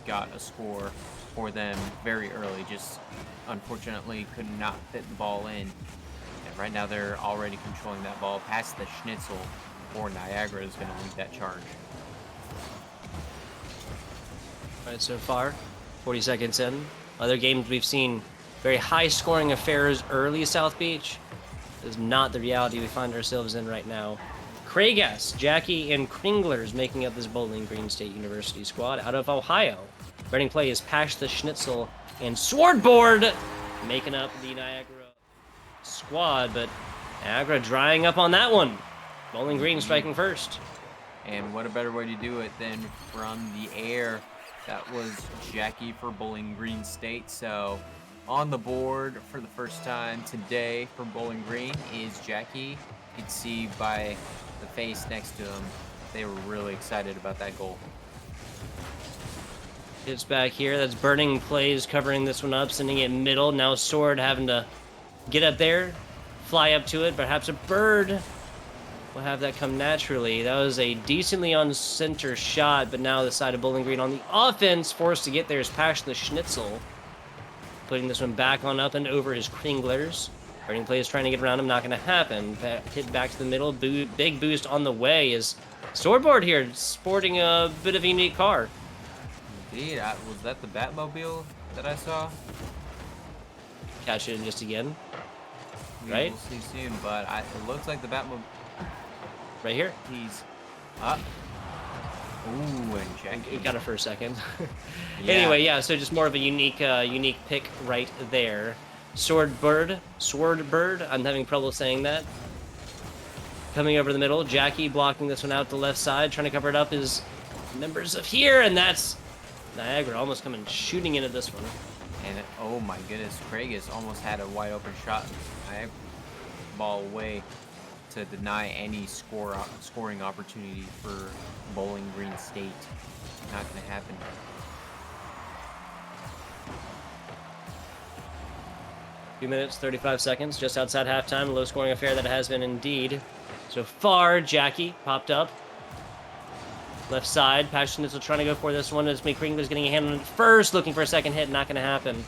got a score for them very early. Just unfortunately could not fit the ball in. And right now they're already controlling that ball past the Schnitzel, or Niagara is going to lead that charge. All right, so far, 40 seconds in. Other games we've seen very high scoring affairs early. South Beach is not the reality we find ourselves in right now. Craigas, Jackie, and Kringlers making up this Bowling Green State University squad out of Ohio. Running play is Pash the Schnitzel and Swordboard making up the Niagara squad, but Niagara drying up on that one. Bowling Green striking first. And what a better way to do it than from the air. That was Jackie for Bowling Green State. So on the board for the first time today for Bowling Green is Jackie. You can see by the face next to him, they were really excited about that goal. It's back here. That's Burning Plays covering this one up, sending it middle. Now Sword having to get up there, fly up to it. Perhaps a bird will have that come naturally. That was a decently on center shot, but now the side of Bowling Green on the offense, forced to get there is Pash the Schnitzel. Putting this one back on up and over his Kringlers. Burning Plays trying to get around him, not going to happen. Hit back to the middle. Big boost on the way is Swordboard here, sporting a bit of a unique car. Indeed, was that the Batmobile that I saw? Catch it in just again. Right? We'll see soon, but it looks like the Batmobile. Right here. He's up. Ooh, and Jackie Got it for a second. Yeah. Anyway, yeah, so just more of a unique pick right there. Swordbird, I'm having trouble saying that. Coming over the middle, Jackie blocking this one out the left side, trying to cover it up is members of here, and that's Niagara almost coming shooting into this one. And oh my goodness, Craigas almost had a wide open shot. I ball away to deny any scoring opportunity for Bowling Green State. Not going to happen. Few minutes, 35 seconds, just outside halftime. Low scoring affair that it has been indeed. So far, Jackie popped up. Left side, Passionate trying to go for this one. As Kringler's getting a hand on it first, looking for a second hit, not going to happen.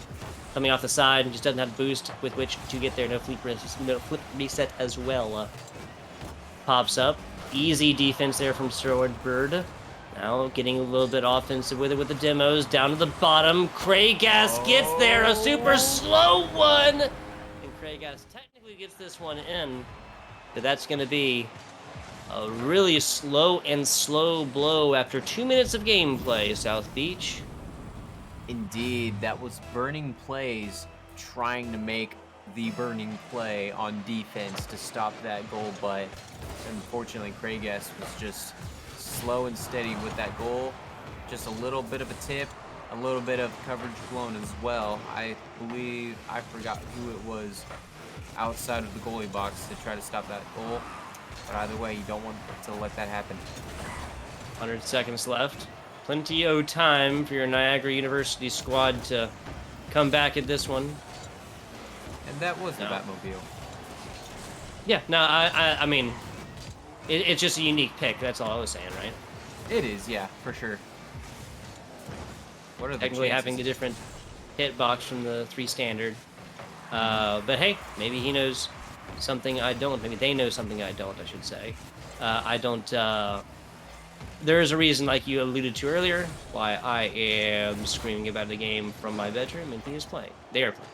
Coming off the side, and just doesn't have boost with which to get there. No flip reset as well. Pops up. Easy defense there from Swordbird. Now getting a little bit offensive with it with the demos. Down to the bottom. Craigas gets there. A super slow one. And Craigas technically gets this one in. But that's going to be a really slow blow after 2 minutes of gameplay, South Beach. Indeed, that was Burning Plays trying to make the burning play on defense to stop that goal, but unfortunately Craigas was just slow and steady with that goal. Just a little bit of a tip, a little bit of coverage blown as well. I believe I forgot who it was outside of the goalie box to try to stop that goal. But either way, you don't want to let that happen. 100 seconds left. Plenty of time for your Niagara University squad to come back at this one. And that was the Batmobile. Yeah, no, I mean, it's just a unique pick. That's all I was saying, right? It is, yeah, for sure. What are the Technically chances? having the different hitbox from the 3 standard. But hey, maybe he knows something I don't. Maybe they know something I don't, I should say. I don't... there is a reason, like you alluded to earlier, why I am screaming about the game from my bedroom and he is playing. They are playing.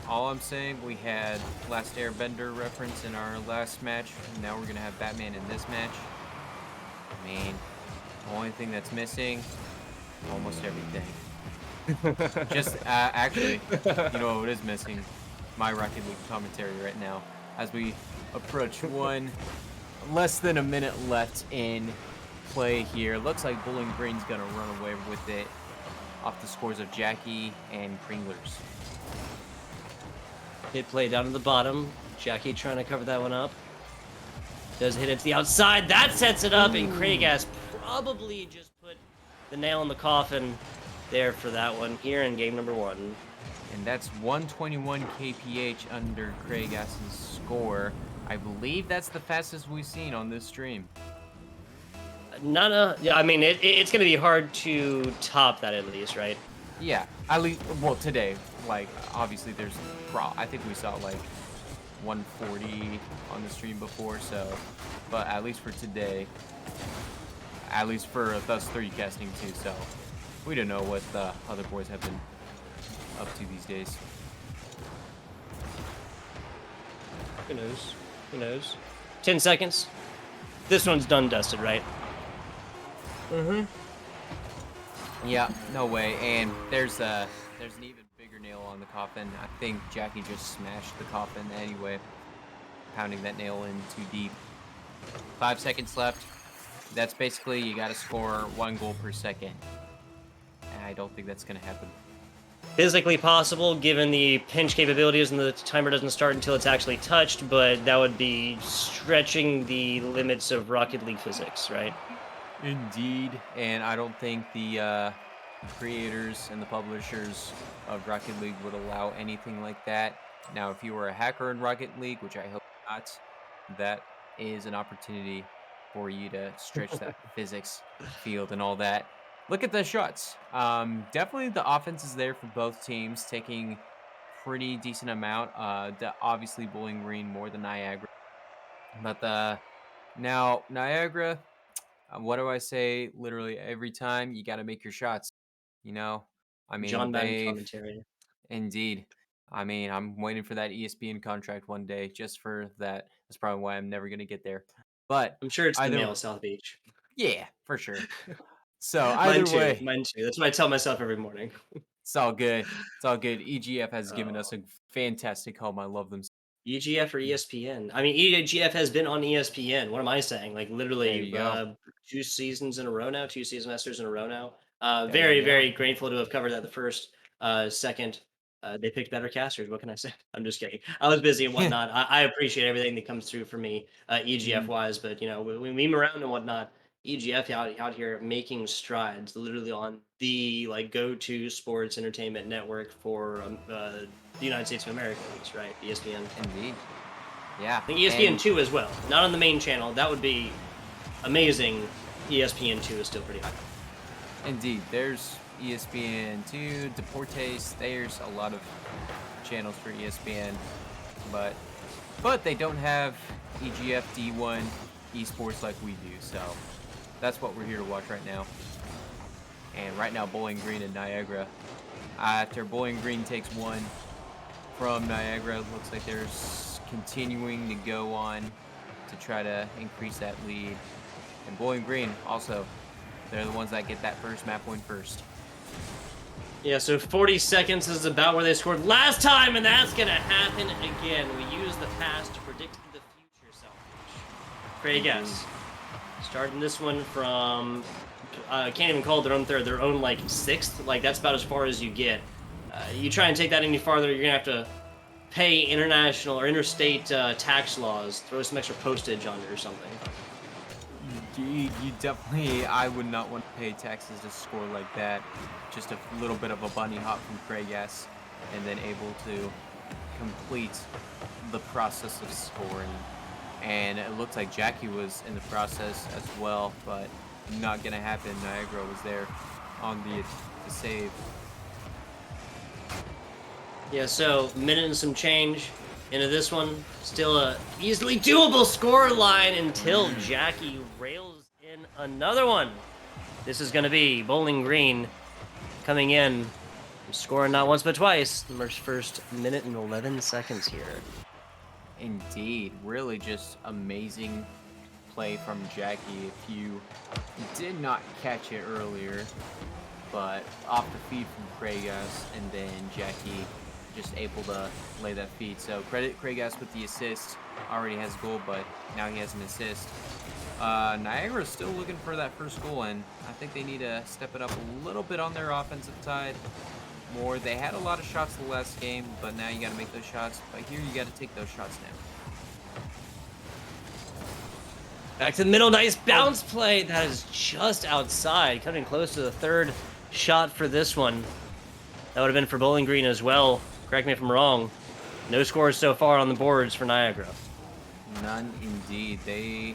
All I'm saying, we had Last Airbender reference in our last match. Now we're going to have Batman in this match. I mean, the only thing that's missing, almost everything. Just, actually, you know what is missing? My Rocket League commentary right now. As we approach less than a minute left in play here. Looks like Bowling Green's going to run away with it off the scores of Jackie and Kringlers. Hit play down to the bottom. Jackie trying to cover that one up. Does hit it to the outside. That sets it up, and Craigas probably just put the nail in the coffin there for that one here in game number 1. And that's 121 kph under Craigas' score. I believe that's the fastest we've seen on this stream. Yeah, I mean, it's going to be hard to top that at least, right? Yeah, at least, well, today, like, obviously there's, I think we saw like 140 on the stream before, so, but at least for today, at least for us 3 casting too, so we don't know what the other boys have been up to these days. Who knows? Who knows? 10 seconds. This one's done dusted, right? Mm-hmm. Yeah, no way. And there's an even bigger nail on the coffin. I think Jackie just smashed the coffin anyway, pounding that nail in too deep. 5 seconds left. That's basically, you got to score 1 goal per second. And I don't think that's going to happen. Physically possible, given the pinch capabilities, and the timer doesn't start until it's actually touched, but that would be stretching the limits of Rocket League physics, right? Indeed. And I don't think the creators and the publishers of Rocket League would allow anything like that. Now, if you were a hacker in Rocket League, which I hope not, that is an opportunity for you to stretch that physics field and all that. Look at the shots. Definitely the offense is there for both teams, taking pretty decent amount. Obviously Bowling Green more than Niagara. But now Niagara, what do I say? Literally every time, you got to make your shots. You know, I mean, John Madden they've commentary. indeed. I mean, I'm waiting for that ESPN contract one day just for that. That's probably why I'm never going to get there. But I'm sure it's the either, mail, South Beach. yeah, for sure. So Mine either too. way, Mine too. That's what I tell myself every morning. it's all good. It's all good. EGF has given us Oh. a fantastic home. I love them. EGF or ESPN? I mean, EGF has been on ESPN. What am I saying? Like There literally you go. 2 seasons in a row now, 2 semesters in a row now. There Very, you go. very grateful to have covered that the first, second. They picked better casters. What can I say? I'm just kidding. I was busy and whatnot. I appreciate everything that comes through for me, EGF Mhm. wise, but we meme around and whatnot. EGF out here making strides, literally on the like go-to sports entertainment network for the United States of America, at least, right? ESPN. Indeed. Yeah. I think ESPN And 2 as well. Not on the main channel. That would be amazing. ESPN 2 is still pretty high. indeed, there's ESPN2, Deportes. There's a lot of channels for ESPN, but they don't have EGF D1 esports like we do. So that's what we're here to watch right now. And right now, Bowling Green and Niagara. After Bowling Green takes 1 from Niagara, it looks like they're continuing to go on to try to increase that lead. And Bowling Green also, they're the ones that get that first map win first. Yeah, so 40 seconds is about where they scored last time, and that's going to happen again. We use the past to predict the future, Selfish. Great guess. Starting this one from, can't even call it their own third, their own, like, 6th. Like, that's about as far as you get. You try and take that any farther, you're going to have to pay international or interstate tax laws, throw some extra postage on it or something. You definitely, I would not want to pay taxes to score like that. Just a little bit of a bunny hop from Craig S, and then able to complete the process of scoring. And it looks like Jackie was in the process as well, but not gonna happen. Niagara was there on the save. Yeah, so minute and some change into this one. Still a easily doable score line until Jackie rails in another one. This is going to be Bowling Green coming in, scoring not once but twice. The first minute and 11 seconds here. Indeed, really just amazing play from Jackie. If you did not catch it earlier, but off the feed from Craigas, and then Jackie just able to lay that feed. So credit Craigas with the assist. Already has a goal, but now he has an assist. Niagara is still looking for that first goal, and I think they need to step it up a little bit on their offensive side more. They had a lot of shots the last game, but now you got to make those shots. But here you got to take those shots now. Back to the middle, nice bounce play. That is just outside, coming close to the third shot for this one. That would have been for Bowling Green as well. Correct me if I'm wrong. No scores so far on the boards for Niagara. None indeed. They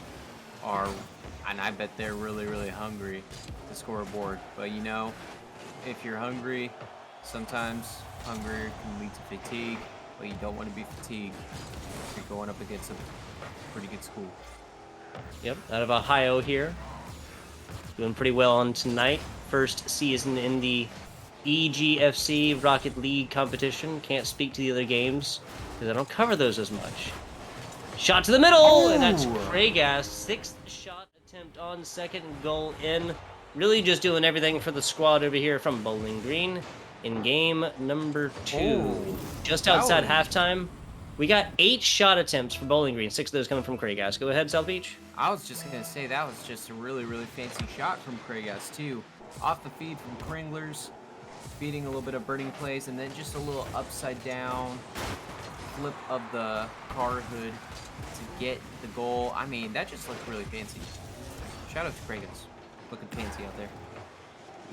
are and I bet they're really, really hungry to score a board. But you know, if you're hungry, sometimes hunger can lead to fatigue, but you don't want to be fatigued if you're going up against a pretty good school. Yep, out of Ohio here. Doing pretty well on tonight. First season in the EGFC Rocket League competition. Can't speak to the other games because I don't cover those as much. Shot to the middle, and that's Craigas. 6th shot attempt on, second goal in. Really just doing everything for the squad over here from Bowling Green in game number 2. Oh, Just outside was- halftime, we got 8 shot attempts for Bowling Green. 6 of those coming from Craigas. Go ahead, South Beach. I was just gonna say that was just a really, really fancy shot from Craigas too. Off the feed from Kringlers, feeding a little bit of birding plays, and then just a little upside down flip of the car hood to get the goal. I mean, that just looked really fancy. Shout out to Craigas, looking fancy out there.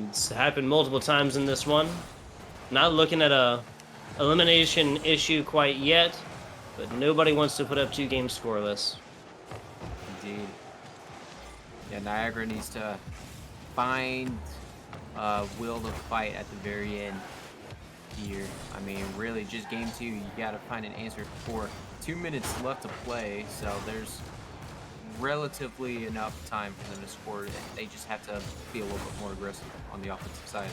It's happened multiple times in this one. Not looking at a elimination issue quite yet, but nobody wants to put up 2 games scoreless. Indeed. Yeah, Niagara needs to find will to fight at the very end here. I mean, really, just game 2, you got to find an answer for 2 minutes left to play, so there's relatively enough time for them to score. They just have to be a little bit more aggressive on the offensive side.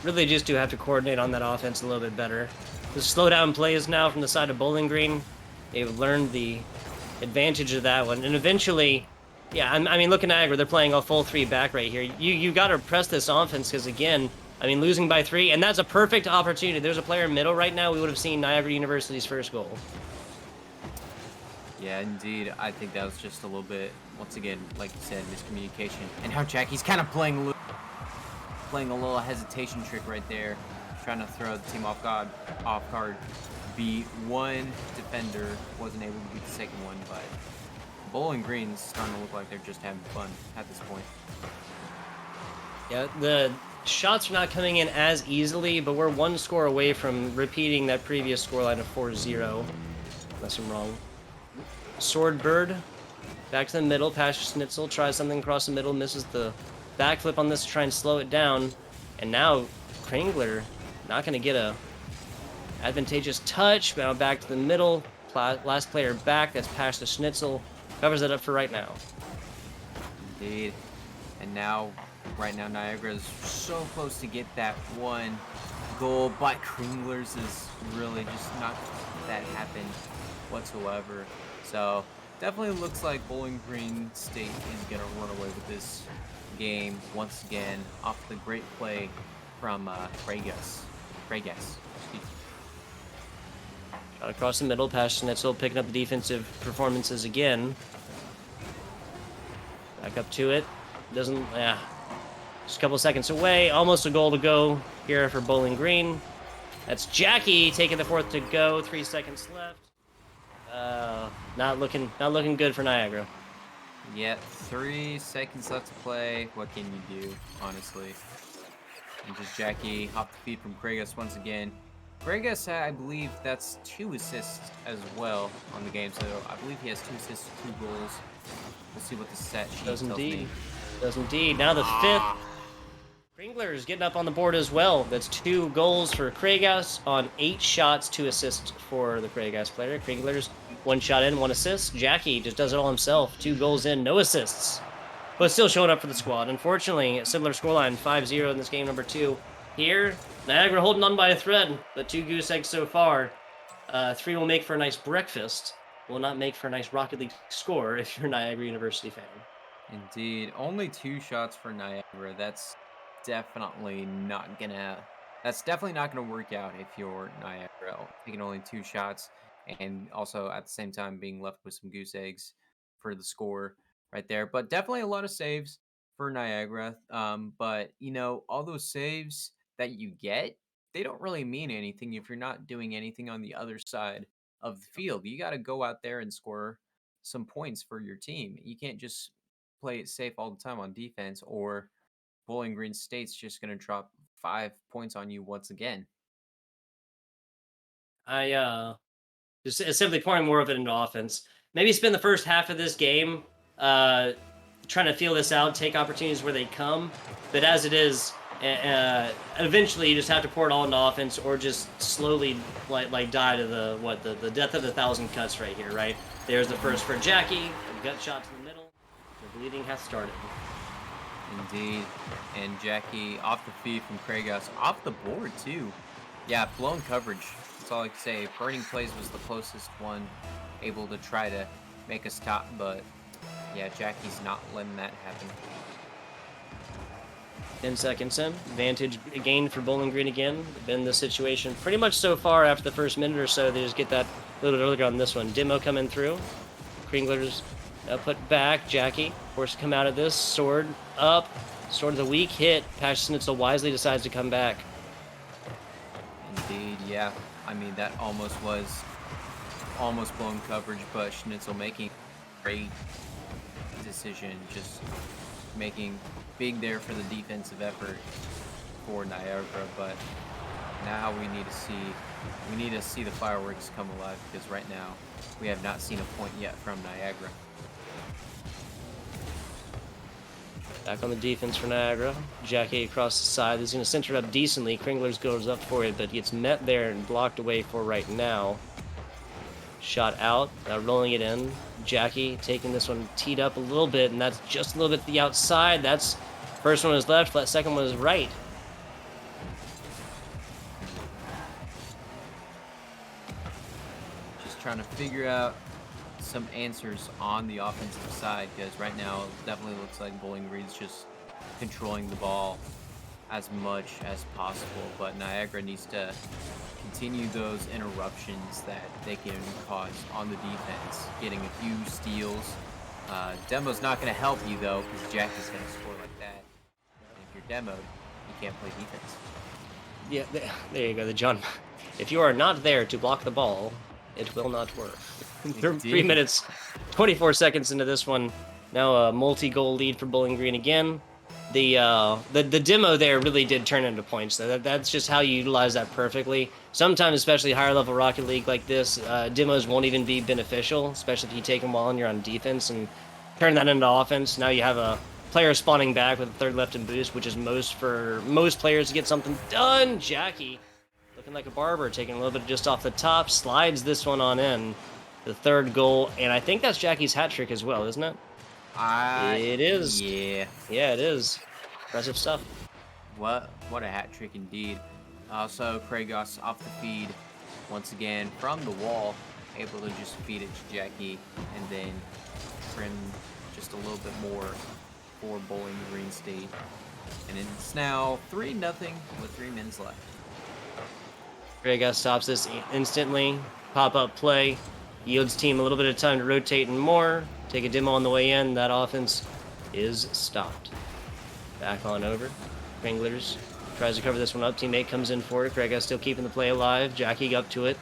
Really just do have to coordinate on that offense a little bit better. The slow down plays now from the side of Bowling Green. They've learned the advantage of that one. And eventually, yeah, I mean, look at Niagara. They're playing a full 3 back right here. You got to press this offense because, again, I mean, losing by 3, and that's a perfect opportunity. There's a player in middle right now. We would have seen Niagara University's first goal. Yeah, indeed. I think that was just a little bit, once again, like you said, miscommunication. And how Jackie's kind of playing a little hesitation trick right there, trying to throw the team off guard. The one defender wasn't able to beat the second one, but Bowling Green's starting to look like they're just having fun at this point. Yeah, the shots are not coming in as easily, but we're 1 score away from repeating that previous scoreline of 4-0. Unless I'm wrong. Swordbird, back to the middle, past Schnitzel, tries something across the middle, misses the backflip on this to try and slow it down. And now Kringler not going to get a advantageous touch. Now back to the middle, last player back, that's past the Schnitzel, covers it up for right now. Indeed. And now, right now, Niagara's so close to get that 1 goal, but Kringlers is really just not that happen whatsoever. So definitely looks like Bowling Green State is gonna run away with this game once again off the great play from Craigas. Excuse me. Shot across the middle, past Schnitzel, picking up the defensive performances again. Back up to it. Doesn't, yeah. Just a couple seconds away. Almost a goal to go here for Bowling Green. That's Jackie taking the 4th to go. 3 seconds left. Not looking good for Niagara. Yeah, 3 seconds left to play. What can you do, honestly? And just Jackie off the feed from Craigas once again. Craigas, I believe that's 2 assists as well on the game. So I believe he has 2 assists, 2 goals. We'll see what the stat sheet Does tells indeed. me. Does indeed. Now the 5th. Kringler's getting up on the board as well. That's 2 goals for Craigas on 8 shots, 2 assists for the Craigas player. Kringler's 1 shot in, 1 assist. Jackie just does it all himself. 2 goals in, no assists. But still showing up for the squad. Unfortunately, a similar scoreline, 5-0 in this game number 2. Here, Niagara holding on by a thread, but 2 goose eggs so far. 3 will make for a nice breakfast. Will not make for a nice Rocket League score if you're a Niagara University fan. Indeed. Only 2 shots for Niagara. That's definitely not gonna work out if you're Niagara. Taking only 2 shots and also at the same time being left with some goose eggs for the score right there. But definitely a lot of saves for Niagara. But you know, all those saves that you get, they don't really mean anything if you're not doing anything on the other side of the field. You got to go out there and score some points for your team. You can't just play it safe all the time on defense, or Bowling Green State's just going to drop 5 points on you once again. Just simply pouring more of it into offense. Maybe spend the first half of this game trying to feel this out, take opportunities where they come. But as it is, eventually you just have to pour it all into offense, or just slowly like die to the death of 1,000 cuts right here, right? There's the first for Jackie, a gut shot to the middle. The bleeding has started. Indeed. And Jackie off the feed from Kragos, off the board too. Yeah, blown coverage. That's all I can say. Burning plays was the closest one, able to try to make a stop, but yeah, Jackie's not letting that happen. 10 seconds in. Advantage gained for Bowling Green again. Been the situation pretty much so far after the first minute or so. They just get that a little bit earlier on this one. Demo coming through. Kringlers put back. Jackie forced to come out of this. Sword up. Sword of the weak hit. Schnitzel wisely decides to come back. Indeed, yeah. I mean, that almost was almost blown coverage, but Schnitzel making a great decision, just being there for the defensive effort for Niagara. But now we need to see the fireworks come alive, because right now we have not seen a point yet from Niagara. Back on the defense for Niagara. Jackie across the side. He's going to center it up decently. Kringlers goes up for it, but gets met there and blocked away for right now. Shot out, rolling it in. Jackie taking this one teed up a little bit, and that's just a little bit to the outside. That's first one was left, that second one is right. Just trying to figure out some answers on the offensive side, because right now it definitely looks like Bowling Green's just controlling the ball as much as possible, but Niagara needs to continue those interruptions that they can cause on the defense, getting a few steals. Demo's not going to help you though, because Jackie's going to score like that. And if you're demoed, you can't play defense. Yeah, there you go, the John. If you are not there to block the ball, it will not work. 3 minutes, 24 seconds into this one. Now a multi-goal lead for Bowling Green again. The demo there really did turn into points. That's just how you utilize that perfectly. Sometimes, especially higher level Rocket League like this, demos won't even be beneficial, especially if you take them while and you're on defense and turn that into offense. Now you have a player spawning back with a third left and boost, which is most for most players to get something done. Jackie looking like a barber, taking a little bit just off the top, slides this one on in. The third goal, and I think that's Jackie's hat trick as well, isn't it? It is. Yeah. Yeah, it is. Impressive stuff. What a hat trick indeed. Also, Kragos off the feed once again from the wall, able to just feed it to Jackie and then trim just a little bit more for Bowling Green State. And it's now 3-0 with 3 minutes left. Kragos stops this instantly. Pop-up play. Yields team a little bit of time to rotate and more. Take a demo on the way in. That offense is stopped. Back on over. Kringlers tries to cover this one up. Teammate comes in for it. Kragos still keeping the play alive. Jackie up to it.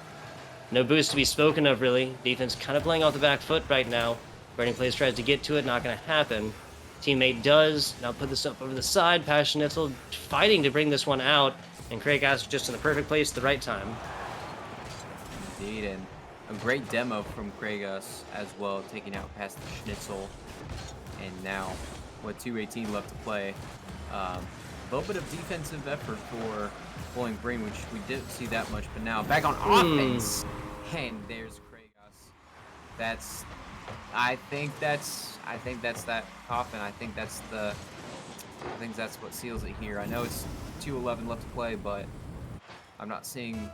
No boost to be spoken of, really. Defense kind of playing off the back foot right now. Burning Plays tries to get to it. Not going to happen. Teammate does. Now put this up over the side. Schnitzel fighting to bring this one out. And Kragos just in the perfect place at the right time. Indeed, and a great demo from Kragos as well, taking out past the Schnitzel. And now, with 2:18 left to play, a little bit of defensive effort for Bowling Green, which we didn't see that much, but now back on offense. And there's Kragos. I think that's that coffin. I think that's what seals it here. I know it's 2:11 left to play, but I'm not seeing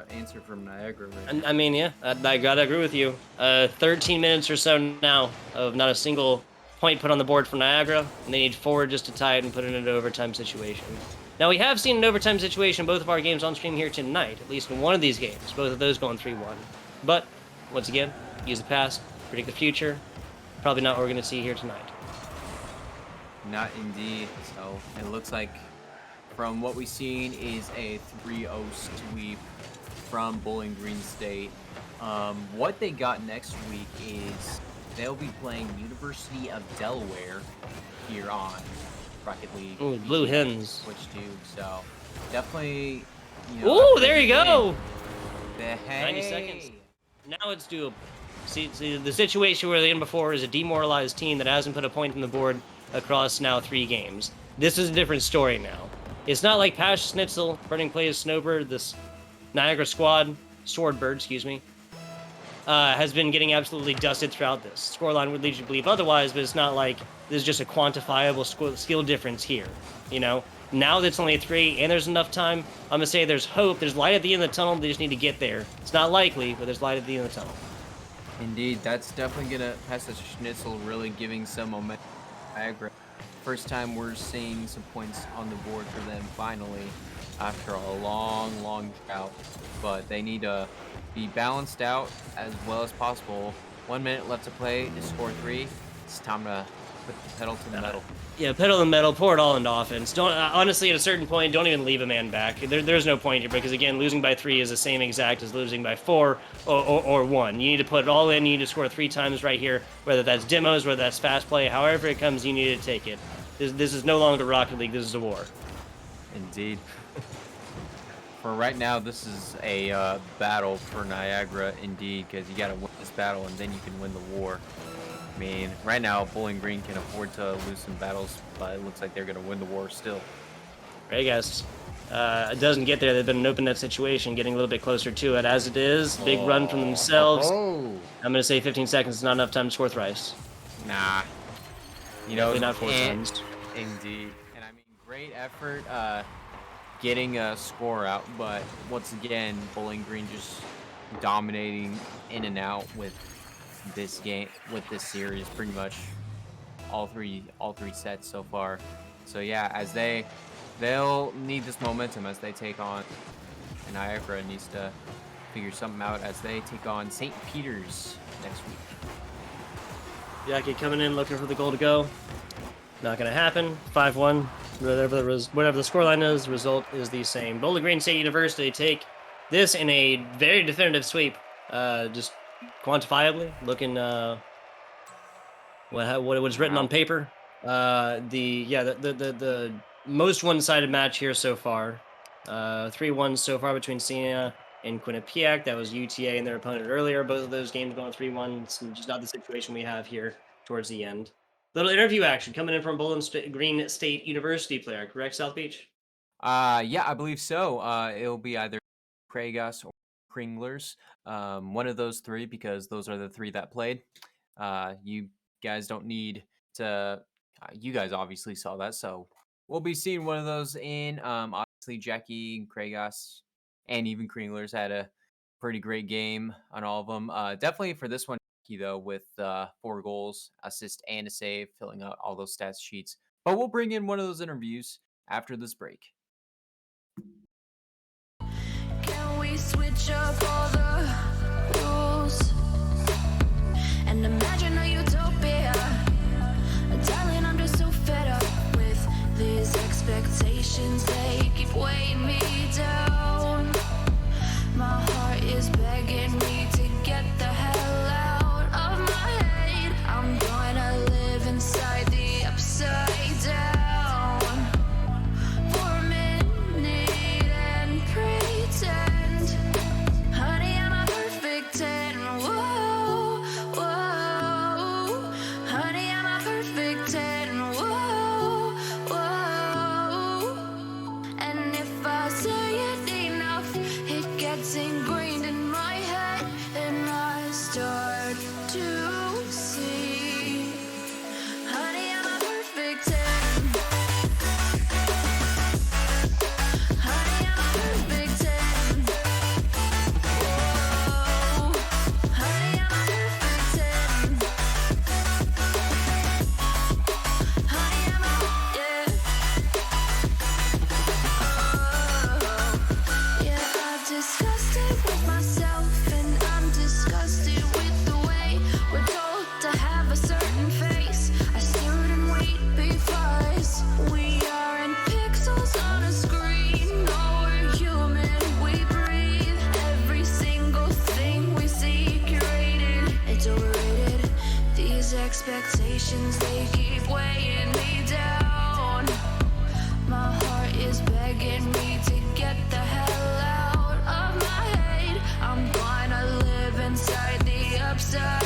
answer from Niagara right now. I mean, yeah, I gotta agree with you. 13 minutes or so now of not a single point put on the board for Niagara, and they need 4 just to tie it and put it in an overtime situation. Now, we have seen an overtime situation in both of our games on stream here tonight, at least in one of these games, both of those going 3-1. But, once again, use the past, predict the future, probably not what we're going to see here tonight. Not indeed. So, it looks like from what we've seen is a 3-0 sweep from Bowling Green State. What they got next week is they'll be playing University of Delaware here on Rocket League. Ooh, Blue Hens. Which do, so definitely, Ooh, there you go! 90 90 seconds. Now it's doable. See, the situation we're in before is a demoralized team that hasn't put a point on the board across now 3 games. This is a different story now. It's not like Pash Schnitzel, Burning Plays, Snowbird, this Niagara squad, Swordbird, excuse me, has been getting absolutely dusted throughout this. Scoreline would lead you to believe otherwise, but it's not like there's just a quantifiable skill difference here, you know? Now that it's only 3 and there's enough time, I'm going to say there's hope. There's light at the end of the tunnel. They just need to get there. It's not likely, but there's light at the end of the tunnel. Indeed, that's definitely going to pass the Schnitzel, really giving some momentum. Niagara. First time we're seeing some points on the board for them finally after a long drought. But they need to be balanced out as well as possible. 1 minute left to play to score 3. It's time to put the pedal to the metal. Yeah, pedal to the metal, pour it all into offense. Don't honestly, at a certain point, don't even leave a man back. There's no point here because, again, losing by 3 is the same exact as losing by 4 or 1. You need to put it all in. You need to score 3 times right here, whether that's demos, whether that's fast play, however it comes, you need to take it. This is no longer Rocket League. This is a war. Indeed. For right now, this is a battle for Niagara, indeed, because you got to win this battle and then you can win the war. I mean, right now, Bowling Green can afford to lose some battles, but it looks like they're going to win the war still. Right, guys. It doesn't get there. They've been an open net situation, getting a little bit closer to it. As it is, big run from themselves. I'm going to say 15 seconds is not enough time to score thrice. Nah. You know, not 4 times. Indeed. And I mean, great effort getting a score out, but once again, Bowling Green just dominating in and out with this game, with this series, pretty much all three sets so far. So yeah, as they'll need this momentum as they take on, and Niagara needs to figure something out as they take on St. Peter's next week. Yaki coming in looking for the goal to go. Not going to happen. 5-1. Whatever the scoreline is, the result is the same. Bowling Green State University take this in a very definitive sweep. Just quantifiably looking what was written on paper. The most one-sided match here so far. 3-1 so far between Siena and Quinnipiac. That was UTA and their opponent earlier. Both of those games going 3-1. It's just not the situation we have here towards the end. Little interview action coming in from Bowling Green State University player, correct, South Beach? Yeah, I believe so. It'll be either Kragos or Kringlers. One of those 3, because those are the 3 that played. You guys don't need to. You guys obviously saw that, so we'll be seeing one of those in. Obviously, Jackie, Kragos, and even Kringlers had a pretty great game on all of them. Definitely for this one, though, with 4 goals, assist, and a save, filling out all those stats sheets. But we'll bring in one of those interviews after this break. Can we switch up all the rules and imagine a utopia? Darling, I'm just so fed up with these expectations. They keep weighing me down. My heart is begging me to get the hell out of my head. I'm gonna live inside the upside down for a minute and pretend, honey, I'm a perfect 10. Whoa, whoa, honey, I'm a perfect 10. Whoa, whoa, and if I say it enough, it gets ingrained in my head, and I start to see, honey, I'm a perfect 10. Honey, I'm a perfect 10. Whoa, honey, I'm a perfect 10. Honey, I'm a, yeah. Yeah, I've discussed it with myself, and I'm disgusted with the way we're told to have a certain face, a certain weight, because we aren't pixels on a screen. No, we're human, we breathe. Every single thing we see curated, it's overrated. These expectations, they keep weighing me down. My heart is begging me to get the hell out of my head. I'm gonna live inside the upside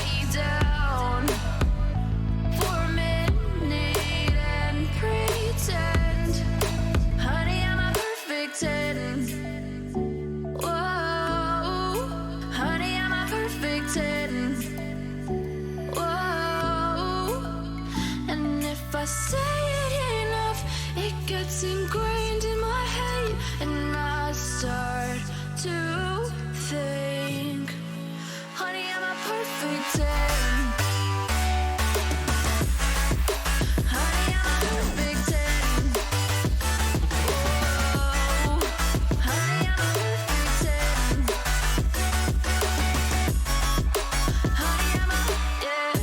It's ingrained in my head, and I start to think, honey, I'm a perfect 10. Honey, I'm a perfect 10. Whoa. Honey, I'm a perfect 10. Honey, I'm a, yeah.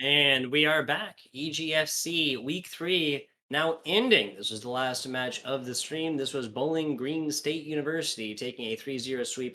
And we are back. EGFC Week 3 now ending. This was the last match of the stream. This was Bowling Green State University taking a 3-0 sweep